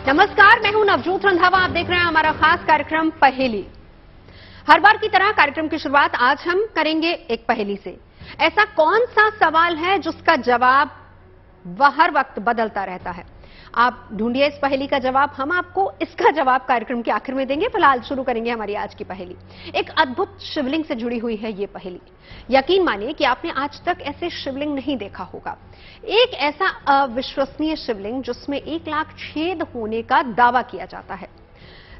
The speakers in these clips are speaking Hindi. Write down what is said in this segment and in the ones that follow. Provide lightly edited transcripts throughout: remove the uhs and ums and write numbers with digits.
नमस्कार, मैं हूं नवजोत रंधावा। आप देख रहे हैं हमारा खास कार्यक्रम पहेली। हर बार की तरह कार्यक्रम की शुरुआत आज हम करेंगे एक पहेली से। ऐसा कौन सा सवाल है जिसका जवाब वह हर वक्त बदलता रहता है? आप ढूंढिए इस पहेली का जवाब, हम आपको इसका जवाब कार्यक्रम के आखिर में देंगे। फिलहाल शुरू करेंगे हमारी आज की पहेली। एक अद्भुत शिवलिंग से जुड़ी हुई है ये पहेली। यकीन मानिए कि आपने आज तक ऐसे शिवलिंग नहीं देखा होगा। एक ऐसा अविश्वसनीय शिवलिंग जिसमें 1 लाख छेद होने का दावा किया जाता है,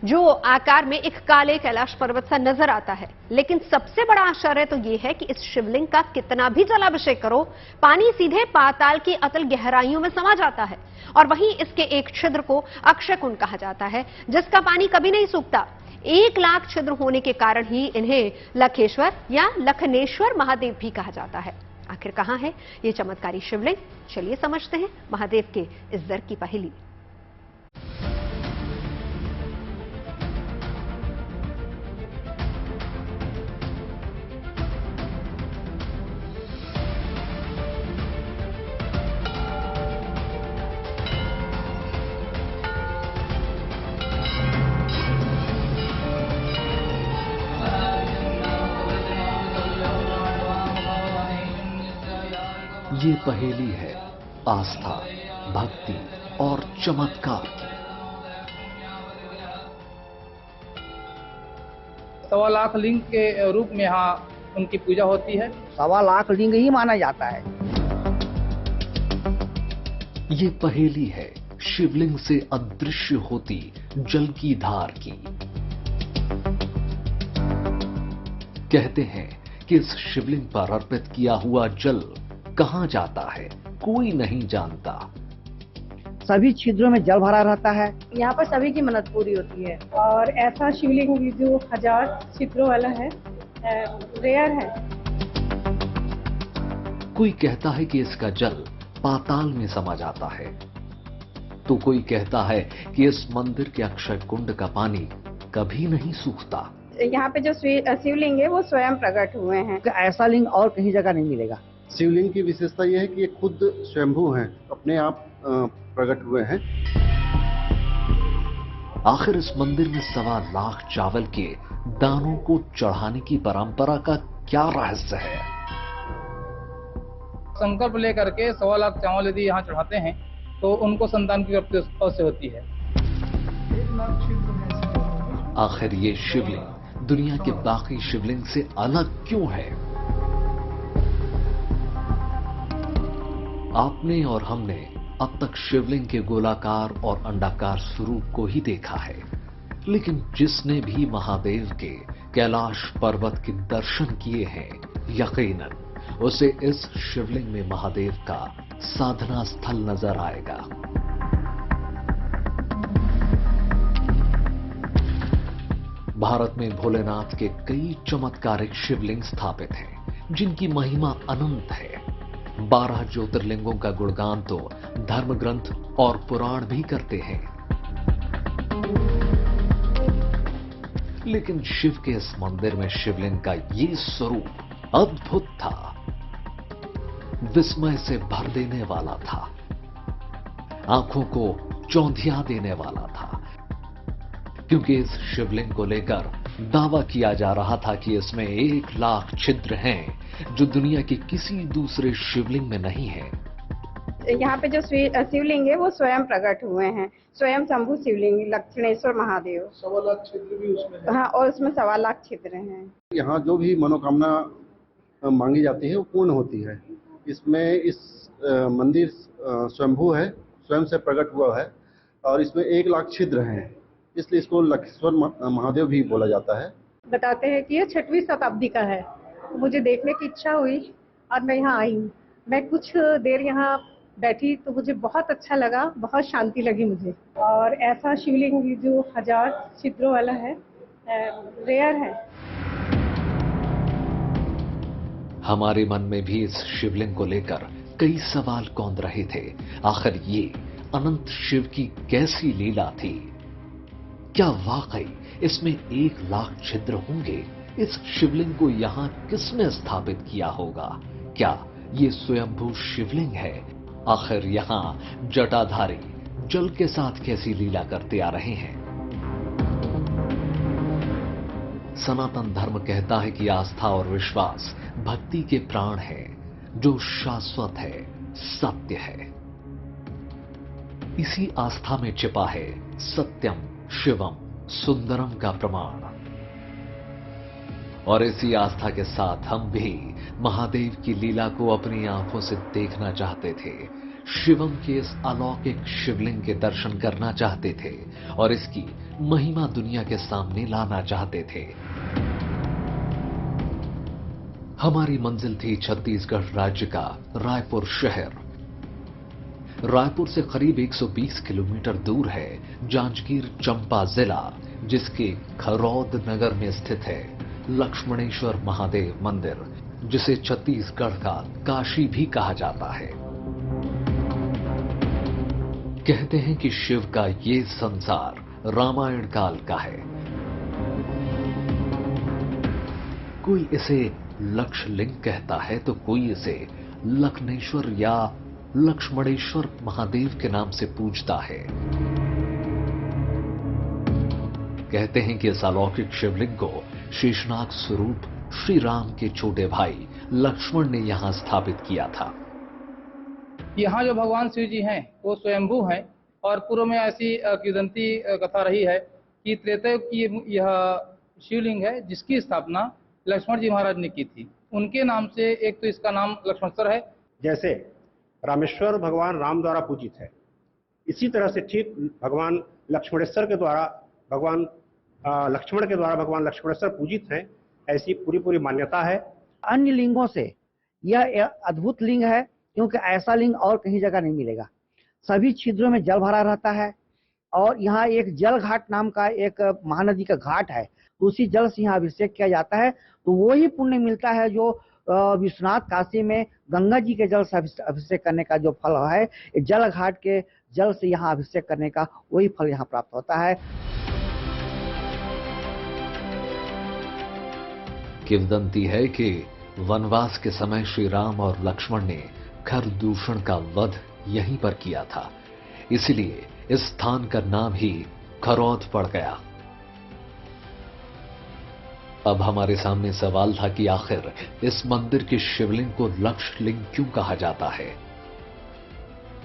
जो आकार में एक काले कैलाश पर्वत सा नजर आता है। लेकिन सबसे बड़ा आश्चर्य तो यह है कि इस शिवलिंग का कितना भी जलाभिषेक करो, पानी सीधे पाताल की अतल गहराइयों में समा जाता है। और वहीं इसके एक छिद्र को अक्षय कुंड कहा जाता है, जिसका पानी कभी नहीं सूखता। 1 लाख छिद्र होने के कारण ही इन्हें लखेश्वर या लखनेश्वर महादेव भी कहा जाता है। आखिर कहां है ये चमत्कारी शिवलिंग? चलिए समझते हैं महादेव के इस दर की पहेली। ये पहेली है आस्था, भक्ति और चमत्कार की। 1.25 लाख लिंग के रूप में यहाँ उनकी पूजा होती है। 1.25 लाख लिंग ही माना जाता है। ये पहेली है शिवलिंग से अदृश्य होती जल की धार की। कहते हैं कि इस शिवलिंग पर अर्पित किया हुआ जल कहां जाता है, कोई नहीं जानता। सभी छिद्रों में जल भरा रहता है। यहाँ पर सभी की मन्नत पूरी होती है। और ऐसा शिवलिंग जो 1000 छिद्रों वाला है, रेयर है। कोई कहता है कि इसका जल पाताल में समा जाता है, तो कोई कहता है कि इस मंदिर के अक्षय कुंड का पानी कभी नहीं सूखता। यहाँ पे जो शिवलिंग है वो स्वयं प्रकट हुए हैं। ऐसा लिंग और कहीं जगह नहीं मिलेगा। शिवलिंग की विशेषता यह है कि ये खुद स्वयंभू हैं, अपने आप प्रकट हुए हैं। आखिर इस मंदिर में 1.25 लाख चावल के दानों को चढ़ाने की परंपरा का क्या रहस्य है? संकल्प लेकर के 1.25 लाख चावल यदि यहाँ चढ़ाते हैं तो उनको संतान की प्राप्ति अवश्य होती है। आखिर ये शिवलिंग दुनिया के बाकी शिवलिंग से अलग क्यों है? आपने और हमने अब तक शिवलिंग के गोलाकार और अंडाकार स्वरूप को ही देखा है, लेकिन जिसने भी महादेव के कैलाश पर्वत के दर्शन किए हैं, यकीनन उसे इस शिवलिंग में महादेव का साधना स्थल नजर आएगा। भारत में भोलेनाथ के कई चमत्कारिक शिवलिंग स्थापित हैं, जिनकी महिमा अनंत है। 12 ज्योतिर्लिंगों का गुणगान तो धर्म ग्रंथ और पुराण भी करते हैं। लेकिन शिव के इस मंदिर में शिवलिंग का ये स्वरूप अद्भुत था, विस्मय से भर देने वाला था, आंखों को चौंधिया देने वाला था, क्योंकि इस शिवलिंग को लेकर दावा किया जा रहा था कि इसमें 1 लाख छिद्र हैं, जो दुनिया के किसी दूसरे शिवलिंग में नहीं है। यहाँ पे जो शिवलिंग है वो स्वयं प्रकट हुए हैं, स्वयं शंभु शिवलिंग लखनेश्वर महादेव। 1.25 लाख छिद्र भी उसमें है। हाँ, और उसमें 1.25 लाख छिद्र हैं। यहाँ जो भी मनोकामना मांगी जाती है वो पूर्ण होती है। इसमें इस मंदिर स्वयंभू है, स्वयं से प्रकट हुआ है, और इसमें 1 लाख छिद्र हैं, इसलिए इसको लखेश्वर महादेव भी बोला जाता है। बताते हैं कि ये 6वीं शताब्दी का है। मुझे देखने की इच्छा हुई और मैं यहाँ आई। मैं कुछ देर यहाँ बैठी तो मुझे बहुत अच्छा लगा, बहुत शांति लगी मुझे। और ऐसा शिवलिंग जो 1000 छिद्रों वाला है, रेयर है। हमारे मन में भी इस शिवलिंग को लेकर कई सवाल कौंध रहे थे। आखिर ये अनंत शिव की कैसी लीला थी? क्या वाकई इसमें 1 लाख छिद्र होंगे? इस शिवलिंग को यहाँ किसने स्थापित किया होगा? क्या ये स्वयंभू शिवलिंग है? आखिर यहाँ जटाधारी जल के साथ कैसी लीला करते आ रहे हैं। सनातन धर्म कहता है कि आस्था और विश्वास भक्ति के प्राण है, जो शाश्वत है, सत्य है। इसी आस्था में छिपा है सत्यम शिवम सुंदरम का प्रमाण। और इसी आस्था के साथ हम भी महादेव की लीला को अपनी आंखों से देखना चाहते थे, शिवम के इस अलौकिक शिवलिंग के दर्शन करना चाहते थे और इसकी महिमा दुनिया के सामने लाना चाहते थे। हमारी मंजिल थी छत्तीसगढ़ राज्य का रायपुर शहर। रायपुर से करीब 120 किलोमीटर दूर है जांजगीर चंपा जिला, जिसके खरौद नगर में स्थित है लक्ष्मणेश्वर महादेव मंदिर, जिसे छत्तीसगढ़ का काशी भी कहा जाता है। कहते हैं कि शिव का ये संसार रामायण काल का है। कोई इसे लक्षलिंग कहता है तो कोई इसे लखनेश्वर या लक्ष्मणेश्वर महादेव के नाम से पूजता है। कहते हैं कि इस अलौकिक शिवलिंग को शेषनाग स्वरूप श्री राम के छोटे भाई लक्ष्मण ने यहां स्थापित किया था। यहाँ जो भगवान शिव जी हैं वो स्वयंभू हैं और पूर्व में ऐसी किंवदंती कथा रही है कि त्रेता की यह शिवलिंग है जिसकी स्थापना लक्ष्मण जी महाराज ने की थी। उनके नाम से एक तो इसका नाम लक्ष्मणेश्वर है। जैसे रामेश्वर भगवान राम द्वारा पूजित है, इसी तरह से ठीक भगवान लक्ष्मणेश्वर के द्वारा भगवान लक्ष्मण के द्वारा भगवान लक्ष्मणेश्वर पूजित हैं, ऐसी पूरी मान्यता है। अन्य लिंगों से यह अद्भुत लिंग है, क्योंकि ऐसा लिंग और कहीं जगह नहीं मिलेगा। सभी छिद्रों में जल भरा रहता है और यहाँ एक जल घाट नाम का एक महानदी का घाट है, उसी जल से यहाँ अभिषेक किया जाता है। तो वो ही पुण्य मिलता है जो विश्वनाथ काशी में गंगा जी के जल से अभिषेक करने का जो फल है, जल घाट के जल से यहाँ अभिषेक करने का वही फल यहाँ प्राप्त होता है। किंवदंती है कि वनवास के समय श्री राम और लक्ष्मण ने खरदूषण का वध यहीं पर किया था, इसलिए इस स्थान का नाम ही खरौद पड़ गया। अब हमारे सामने सवाल था कि आखिर इस मंदिर के शिवलिंग को लक्षलिंग क्यों कहा जाता है,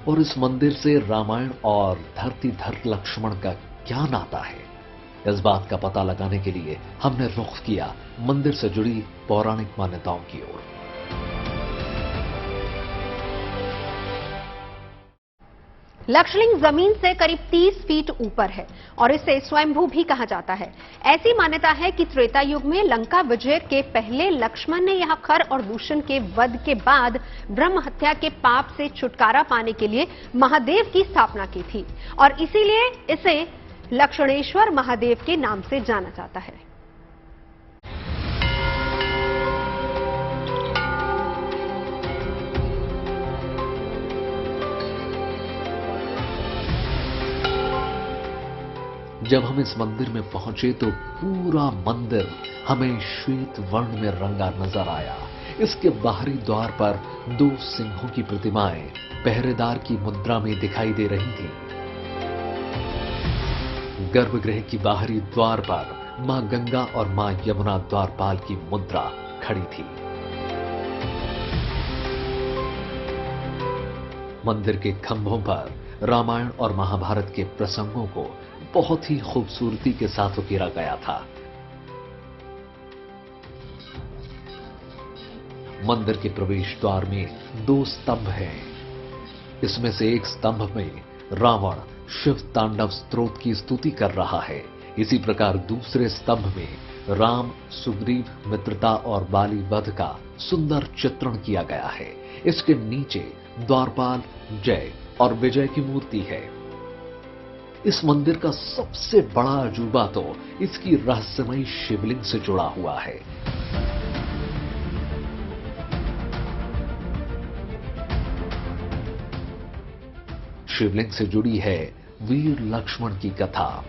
और इस मंदिर से रामायण और धरतीधर लक्ष्मण का क्या नाता है। इस बात का पता लगाने के लिए हमने रुख किया मंदिर से जुड़ी पौराणिक मान्यताओं की ओर। लक्षलिंग जमीन से करीब 30 फीट ऊपर है और इसे स्वयंभू भी कहा जाता है। ऐसी मान्यता है कि त्रेता युग में लंका विजय के पहले लक्ष्मण ने यहां खर और दूषण के वध के बाद ब्रह्म हत्या के पाप से छुटकारा पाने के लिए महादेव की स्थापना की थी और इसीलिए इसे लक्ष्मणेश्वर महादेव के नाम से जाना जाता है। जब हम इस मंदिर में पहुंचे तो पूरा मंदिर हमें श्वेत वर्ण में रंगा नजर आया। इसके बाहरी द्वार पर 2 सिंहों की प्रतिमाएं पहरेदार की मुद्रा में दिखाई दे रही थीं। गर्भगृह की बाहरी द्वार पर मां गंगा और मां यमुना द्वारपाल की मुद्रा खड़ी थी। मंदिर के खंभों पर रामायण और महाभारत के प्रसंगों को बहुत ही खूबसूरती के साथ उकेरा गया था। मंदिर के प्रवेश द्वार में 2 स्तंभ हैं। इसमें से एक स्तंभ में रावण शिव तांडव स्तोत्र की स्तुति कर रहा है। इसी प्रकार दूसरे स्तंभ में राम सुग्रीव मित्रता और बाली वध का सुंदर चित्रण किया गया है। इसके नीचे द्वारपाल जय और विजय की मूर्ति है। इस मंदिर का सबसे बड़ा अजूबा तो इसकी रहस्यमयी शिवलिंग से जुड़ा हुआ है। शिवलिंग से जुड़ी है वीर लक्ष्मण की कथा।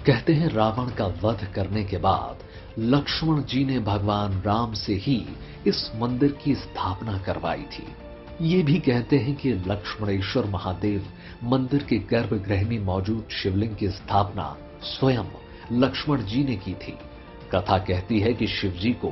कहते हैं रावण का वध करने के बाद लक्ष्मण जी ने भगवान राम से ही इस मंदिर की स्थापना करवाई थी। ये भी कहते हैं कि लक्ष्मणेश्वर महादेव मंदिर के गर्भगृह में मौजूद शिवलिंग की स्थापना स्वयं लक्ष्मण जी ने की थी। कथा कहती है कि शिव जी को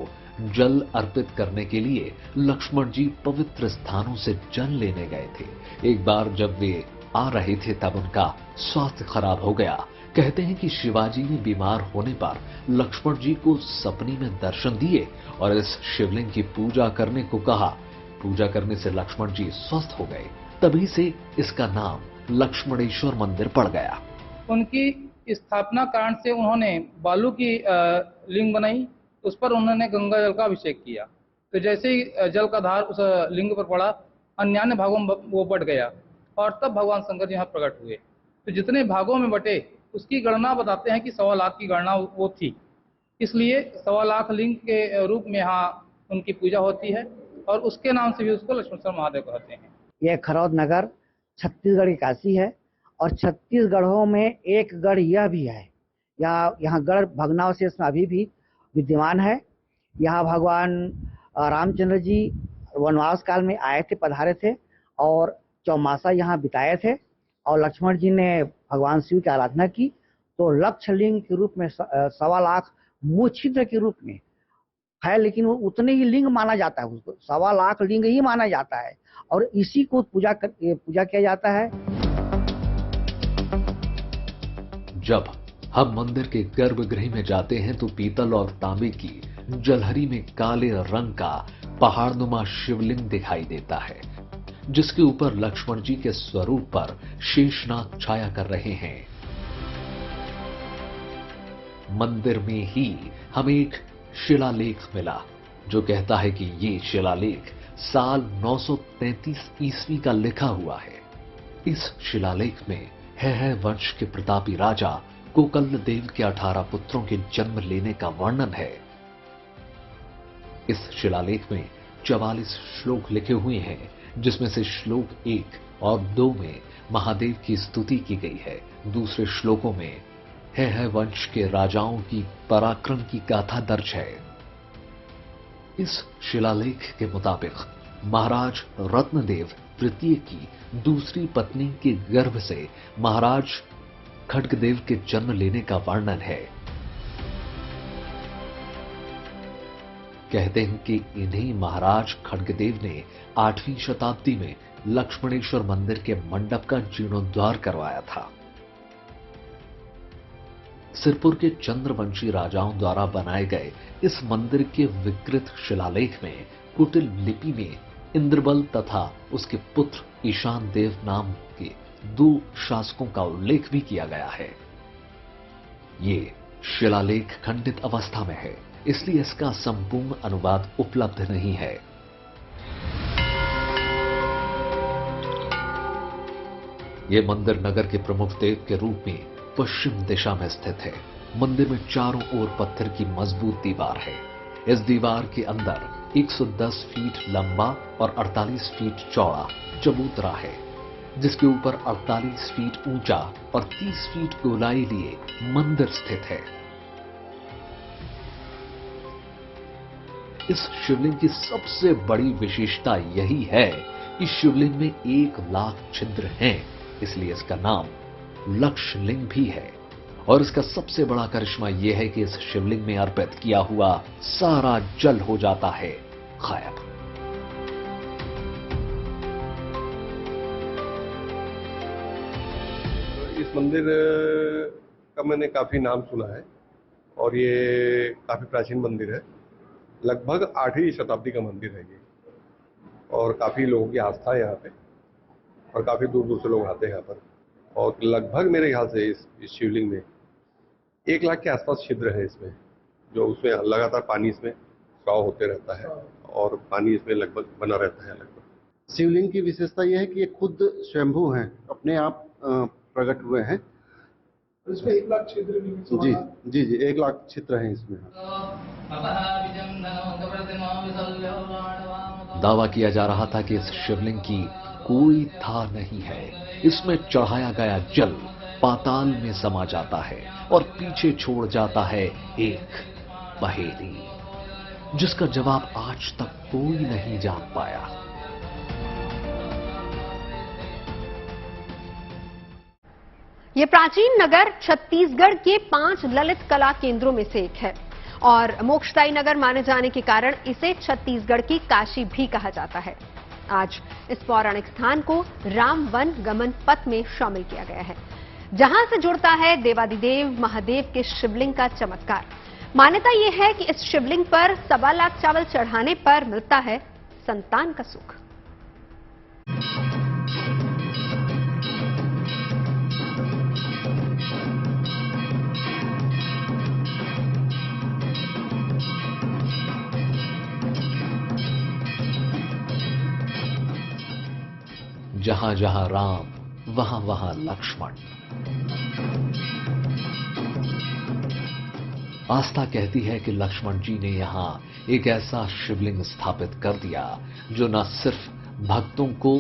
जल अर्पित करने के लिए लक्ष्मण जी पवित्र स्थानों से जल लेने गए थे। एक बार जब वे आ रहे थे तब उनका स्वास्थ्य खराब हो गया। कहते हैं कि शिवाजी ने बीमार होने पर लक्ष्मण जी को सपने में दर्शन दिए और इस शिवलिंग की पूजा करने को कहा। पूजा करने से लक्ष्मण जी स्वस्थ हो गए। तभी से इसका नाम लक्ष्मणेश्वर मंदिर पड़ गया। उनकी स्थापना कारण से उन्होंने बालू की लिंग बनाई, उस पर उन्होंने गंगा जल का अभिषेक किया। तो जैसे ही जल का धार उस लिंग पर पड़ा, अन्य भागों में वो बट गया और तब भगवान शंकर जी यहाँ प्रकट हुए। तो जितने भागों में बटे उसकी गणना बताते हैं कि 1.25 लाख की गणना वो थी। इसलिए 1.25 लाख लिंग के रूप में यहाँ उनकी पूजा होती है और उसके नाम से भी उसको लक्ष्मणेश्वर महादेव कहते हैं। यह खरौद नगर छत्तीसगढ़ की काशी है और छत्तीसगढ़ों में एक गढ़ यह भी है। यहाँ गढ़ भग्नावशेष में अभी भी विद्यमान है। यहाँ भगवान रामचंद्र जी वनवास काल में आए थे, पधारे थे और चौमासा यहाँ बिताए थे और लक्ष्मण जी ने भगवान शिव की आराधना की। तो लक्षलिंग के रूप में 1.25 लाख मुँह छिद्र के रूप में है, लेकिन वो उतने ही लिंग माना जाता है, उसको 1.25 लाख लिंग ही माना जाता है और इसी को पूजा किया जाता है। जब हम मंदिर के गर्भगृह में जाते हैं तो पीतल और तांबे की जलहरी में काले रंग का पहाड़नुमा शिवलिंग दिखाई देता है, जिसके ऊपर लक्ष्मण जी के स्वरूप पर शेषनाग छाया कर रहे हैं। मंदिर में ही हमें एक शिलालेख मिला जो कहता है कि ये शिलालेख साल 933 ईस्वी का लिखा हुआ है। इस शिलालेख में है वंश के प्रतापी राजा कोकर्ण देव के 18 पुत्रों के जन्म लेने का वर्णन है। इस शिलालेख में 44 श्लोक लिखे हुए हैं, जिसमें से श्लोक 1 और 2 में महादेव की स्तुति की गई है। दूसरे श्लोकों में है वंश के राजाओं की पराक्रम की गाथा दर्ज है। इस शिलालेख के मुताबिक महाराज रत्नदेव तृतीय की दूसरी पत्नी के गर्भ से महाराज खड्गदेव के जन्म लेने का वर्णन है। कहते हैं कि इन्हीं महाराज खड्गदेव ने 8वीं शताब्दी में लक्ष्मणेश्वर मंदिर के मंडप का जीर्णोद्धार करवाया था। सिरपुर के चंद्रवंशी राजाओं द्वारा बनाए गए इस मंदिर के विकृत शिलालेख में कुटिल लिपि में इंद्रबल तथा उसके पुत्र ईशान देव नाम के 2 शासकों का उल्लेख भी किया गया है। ये शिलालेख खंडित अवस्था में है, इसलिए इसका संपूर्ण अनुवाद उपलब्ध नहीं है। यह मंदिर नगर के प्रमुख देव के रूप में पश्चिम दिशा में स्थित है। मंदिर में चारों ओर पत्थर की मजबूत दीवार है। इस दीवार के अंदर 110 फीट लंबा और 48 फीट चौड़ा चबूतरा है, जिसके ऊपर 48 फीट ऊंचा और 30 फीट गोलाई लिए मंदिर स्थित है। इस शिवलिंग की सबसे बड़ी विशेषता यही है कि शिवलिंग में 1 लाख छिद्र हैं, इसलिए इसका नाम लक्षलिंग भी है। और इसका सबसे बड़ा करिश्मा यह है कि इस शिवलिंग में अर्पित किया हुआ सारा जल हो जाता है गायब। इस मंदिर का मैंने काफी नाम सुना है और ये काफी प्राचीन मंदिर है। लगभग 8वीं शताब्दी का मंदिर है ये और काफी लोगों की आस्था है यहाँ पे और काफी दूर दूर से लोग आते हैं यहाँ पर। और लगभग मेरे ख्याल से इस शिवलिंग में 1 लाख के आसपास छिद्र है इसमें, जो उसमें लगातार पानी इसमें स्राव होते रहता है और पानी इसमें लगभग बना रहता है। लगभग शिवलिंग की विशेषता यह है कि ये खुद स्वयंभू हैं, अपने आप प्रकट हुए हैं। इसमें 1 लाख छिद्र भी जी जी जी 1 लाख छिद्र हैं इसमें। दावा किया जा रहा था कि इस शिवलिंग की कोई था नहीं है। इसमें चढ़ाया गया जल पाताल में समा जाता है और पीछे छोड़ जाता है एक पहेली, जिसका जवाब आज तक कोई नहीं जान पाया। ये प्राचीन नगर छत्तीसगढ़ के 5 ललित कला केंद्रों में से एक है और मोक्षदायी नगर माने जाने के कारण इसे छत्तीसगढ़ की काशी भी कहा जाता है। आज इस पौराणिक स्थान को राम वन गमन पथ में शामिल किया गया है, जहां से जुड़ता है देवादिदेव महादेव के शिवलिंग का चमत्कार। मान्यता यह है कि इस शिवलिंग पर 1.25 लाख चावल चढ़ाने पर मिलता है संतान का सुख। जहां जहां राम, वहां वहां लक्ष्मण। आस्था कहती है कि लक्ष्मण जी ने यहां एक ऐसा शिवलिंग स्थापित कर दिया जो न सिर्फ भक्तों को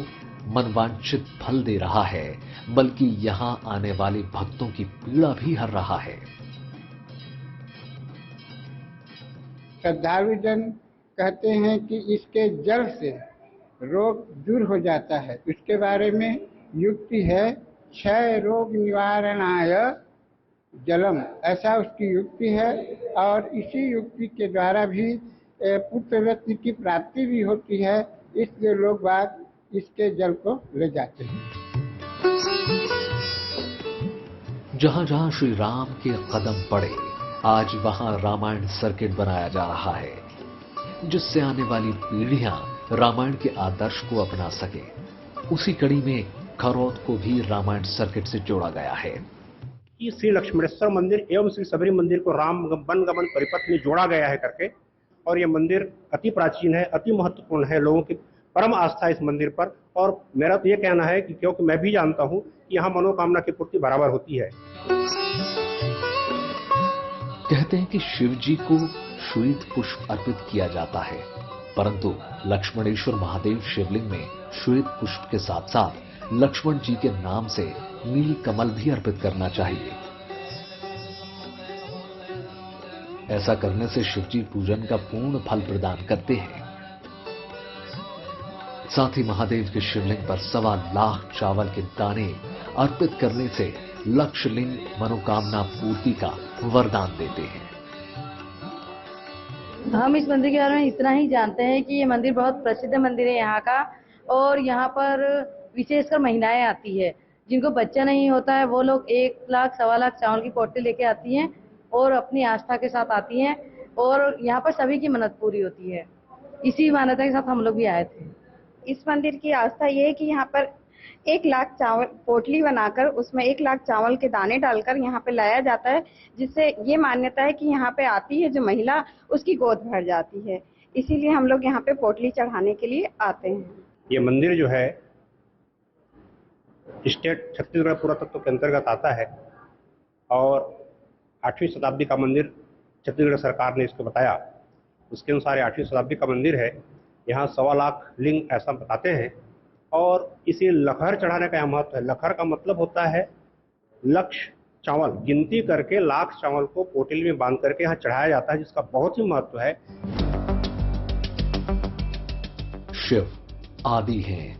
मनवांछित फल दे रहा है, बल्कि यहां आने वाले भक्तों की पीड़ा भी हर रहा है। श्रद्धालुजन कहते हैं कि इसके जल से रोग दूर हो जाता है। इसके बारे में युक्ति है, क्षय रोग निवारणाय जलम, ऐसा उसकी युक्ति है। और इसी युक्ति के द्वारा भी पुत्ररत्न की प्राप्ति भी होती है, इसलिए लोग बाग इसके जल को ले जाते हैं। जहां जहां श्री राम के कदम पड़े, आज वहां रामायण सर्किट बनाया जा रहा है, जिससे आने वाली पीढ़ियां रामायण के आदर्श को अपना सके। उसी कड़ी में खरौद को भी रामायण सर्किट से जोड़ा गया है। कि श्री लक्ष्मणेश्वर मंदिर एवं श्री सबरी मंदिर को राम वन गमन परिपथ में जोड़ा गया है करके, और यह मंदिर अति प्राचीन है, अति महत्वपूर्ण है, लोगों की परम आस्था इस मंदिर पर। और मेरा तो यह कहना है कि क्योंकि मैं भी जानता हूं कि यहाँ मनोकामना की पूर्ति बराबर होती है। कहते हैं कि शिव जी को श्वेत पुष्प अर्पित किया जाता है, परंतु लक्ष्मणेश्वर महादेव शिवलिंग में श्वेत पुष्प के साथ साथ लक्ष्मण जी के नाम से नील कमल भी अर्पित करना चाहिए। ऐसा करने से शिवजी पूजन का पूर्ण फल प्रदान करते हैं। साथ ही महादेव के शिवलिंग पर 1.25 लाख चावल के दाने अर्पित करने से लक्षलिंग मनोकामना पूर्ति का वरदान देते हैं। हम इस मंदिर के बारे में इतना ही जानते हैं कि ये मंदिर बहुत प्रसिद्ध मंदिर है यहाँ का, और यहाँ पर विशेषकर महिलाएं आती है, जिनको बच्चा नहीं होता है, वो लोग 1 लाख 1.25 लाख चावल की पोटली लेके आती हैं और अपनी आस्था के साथ आती हैं, और यहाँ पर सभी की मन्नत पूरी होती है। इसी मान्यता के साथ हम लोग भी आए थे। इस मंदिर की आस्था ये है कि यहाँ पर 1 लाख चावल पोटली बनाकर उसमें 1 लाख चावल के दाने डालकर यहाँ पे लाया जाता है, जिससे ये मान्यता है कि यहाँ पे आती है जो महिला, उसकी गोद भर जाती है। इसीलिए हम लोग यहाँ पे पोटली चढ़ाने के लिए आते हैं। ये मंदिर जो है स्टेट छत्तीसगढ़ पुरातत्व के अंतर्गत आता है, और 8वीं शताब्दी का मंदिर छत्तीसगढ़ सरकार ने इसको बताया। उसके अनुसार 8वीं शताब्दी का मंदिर है। यहाँ 1.25 लाख लिंग ऐसा बताते हैं, और इसे लखर चढ़ाने का महत्व है। लखर का मतलब होता है लक्ष्य चावल, गिनती करके लाख चावल को पोटली में बांध करके यहाँ चढ़ाया जाता है, जिसका बहुत ही महत्व है। शिव आदि हैं,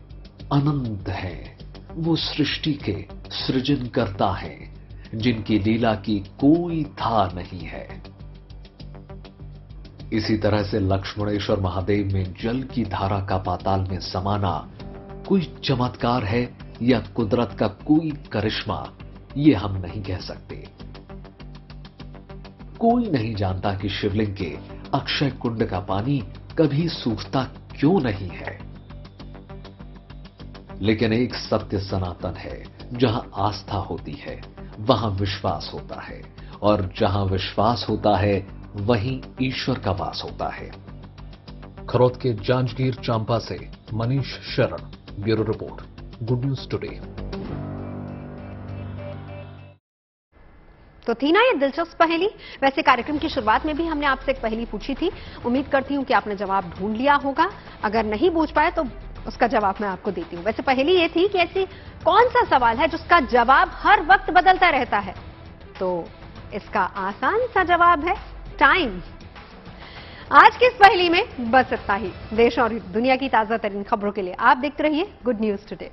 अनंत हैं, वो सृष्टि के सृजनकर्ता हैं, जिनकी लीला की कोई था नहीं है। इसी तरह से लक्ष्मणेश्वर महादेव में जल की धारा का पाताल में समाना कोई चमत्कार है या कुदरत का कोई करिश्मा, ये हम नहीं कह सकते। कोई नहीं जानता कि शिवलिंग के अक्षय कुंड का पानी कभी सूखता क्यों नहीं है, लेकिन एक सत्य सनातन है, जहां आस्था होती है वहां विश्वास होता है, और जहां विश्वास होता है वहीं ईश्वर का वास होता है। खरौद के जांजगीर चांपा से मनीष शरण, bureau report, good news today. तो थी ना ये दिलचस्प पहेली। वैसे कार्यक्रम की शुरुआत में भी हमने आपसे एक पहेली पूछी थी। उम्मीद करती हूं कि आपने जवाब ढूंढ लिया होगा। अगर नहीं बूझ पाए तो उसका जवाब मैं आपको देती हूं। वैसे पहेली ये थी कि ऐसी कौन सा सवाल है जिसका जवाब हर वक्त बदलता रहता है? तो इसका आसान सा जवाब है टाइम। आज की इस पहेली में बस इतना ही। देश और दुनिया की ताजा तरीन खबरों के लिए आप देखते रहिए गुड न्यूज टुडे।